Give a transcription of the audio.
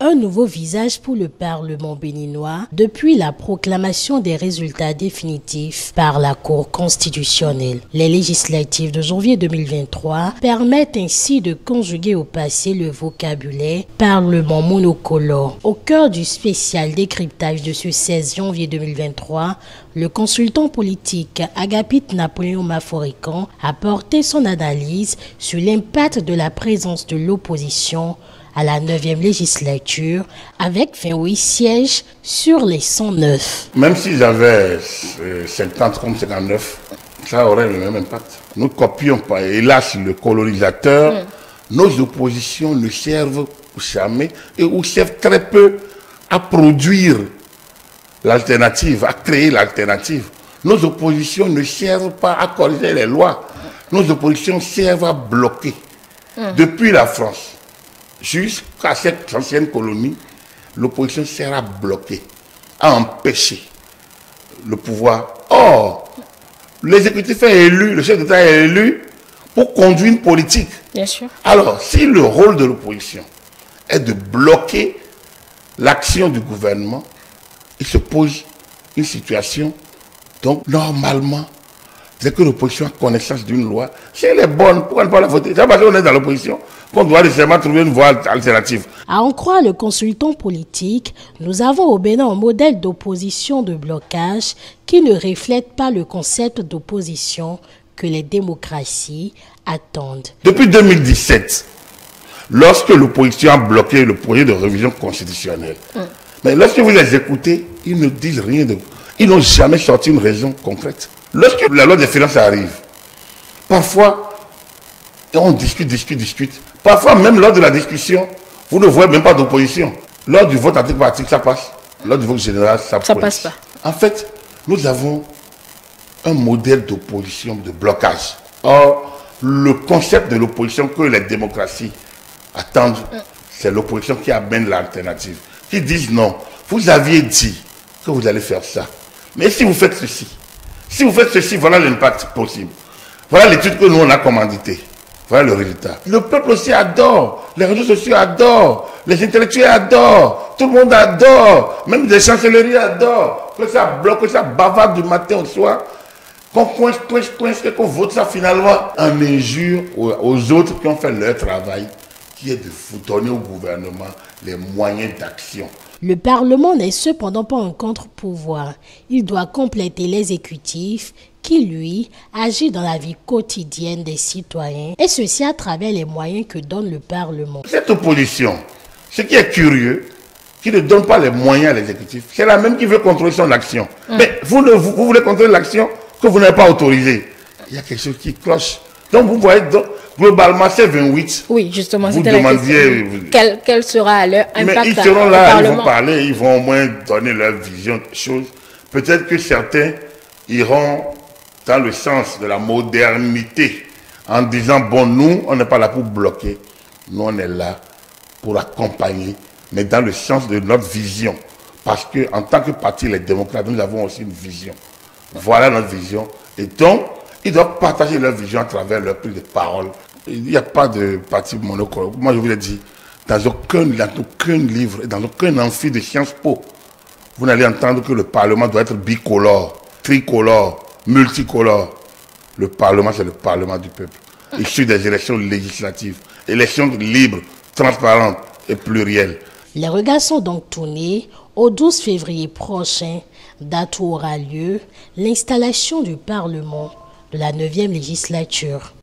Un nouveau visage pour le Parlement béninois depuis la proclamation des résultats définitifs par la Cour constitutionnelle. Les législatives de janvier 2023 permettent ainsi de conjuguer au passé le vocabulaire Parlement monocolore. Au cœur du spécial décryptage de ce 16 janvier 2023, le consultant politique Agapit Napoléon Maforican a porté son analyse sur l'impact de la présence de l'opposition à la 9e législature, avec 28 sièges sur les 109. Même s'ils avaient 50 contre 59, ça aurait le même impact. Nous ne copions pas, hélas, le colonisateur. Nos oppositions ne servent jamais ou servent très peu à produire l'alternative, à créer l'alternative. Nos oppositions ne servent pas à corriger les lois. Nos oppositions servent à bloquer. Depuis la France jusqu'à cette ancienne colonie, l'opposition sert à bloquer, à empêcher le pouvoir. Or, l'exécutif est élu, le chef d'État est élu pour conduire une politique. Bien sûr. Alors, si le rôle de l'opposition est de bloquer l'action du gouvernement, il se pose une situation. Donc, normalement, dès que l'opposition a connaissance d'une loi, si elle est bonne, pourquoi ne pas la voter? C'est parce qu'on est dans l'opposition qu'on doit nécessairement trouver une voie alternative. À en croire le consultant politique, nous avons au Bénin un modèle d'opposition de blocage qui ne reflète pas le concept d'opposition que les démocraties attendent. Depuis 2017, lorsque l'opposition a bloqué le projet de révision constitutionnelle, mais lorsque vous les écoutez, ils ne disent rien de... Ils n'ont jamais sorti une raison concrète. Lorsque la loi des finances arrive, parfois, on discute. Parfois, même lors de la discussion, vous ne voyez même pas d'opposition. Lors du vote article par article, ça passe. Lors du vote général, ça passe pas. En fait, nous avons un modèle d'opposition, de blocage. Or, le concept de l'opposition que les démocraties attendent, c'est l'opposition qui amène l'alternative. Qui disent non, vous aviez dit que vous allez faire ça. Mais si vous faites ceci, voilà l'impact possible. Voilà l'étude que nous on a commanditée. Voilà le résultat. Le peuple aussi adore, les réseaux sociaux adorent, les intellectuels adorent, tout le monde adore, même les chancelleries adorent, que ça bloque, que ça bavarde du matin au soir, qu'on coince, et qu'on vote ça finalement en injure aux autres qui ont fait leur travail, qui est de foutonner au gouvernement les moyens d'action. Le Parlement n'est cependant pas un contre-pouvoir. Il doit compléter l'exécutif qui, lui, agit dans la vie quotidienne des citoyens, et ceci à travers les moyens que donne le Parlement. Cette opposition, ce qui est curieux, qui ne donne pas les moyens à l'exécutif, c'est la même qui veut contrôler son action. Mais vous voulez contrôler l'action que vous n'avez pas autorisée. Il y a quelque chose qui cloche. Donc vous voyez, globalement, c'est 28. Oui, justement, vous c'était demandiez, la question. Quel sera leur impact? Mais ils seront là, ils vont parler, ils vont au moins donner leur vision des choses. Peut-être que certains iront dans le sens de la modernité, en disant, bon, nous, on n'est pas là pour bloquer, nous, on est là pour accompagner, mais dans le sens de notre vision. Parce qu'en tant que parti, les démocrates, nous avons aussi une vision. Voilà notre vision. Et donc, ils doivent partager leur vision à travers leur prise de parole. Il n'y a pas de parti monocolore. Moi, je vous l'ai dit, dans aucun livre, dans aucun amphi de Sciences Po, vous n'allez entendre que le Parlement doit être bicolore, tricolore, multicolore. Le Parlement, c'est le Parlement du peuple. Issu des élections législatives. Élections libres, transparentes et plurielles. Les regards sont donc tournés au 12 février prochain, date où aura lieu l'installation du Parlement de la 9e législature.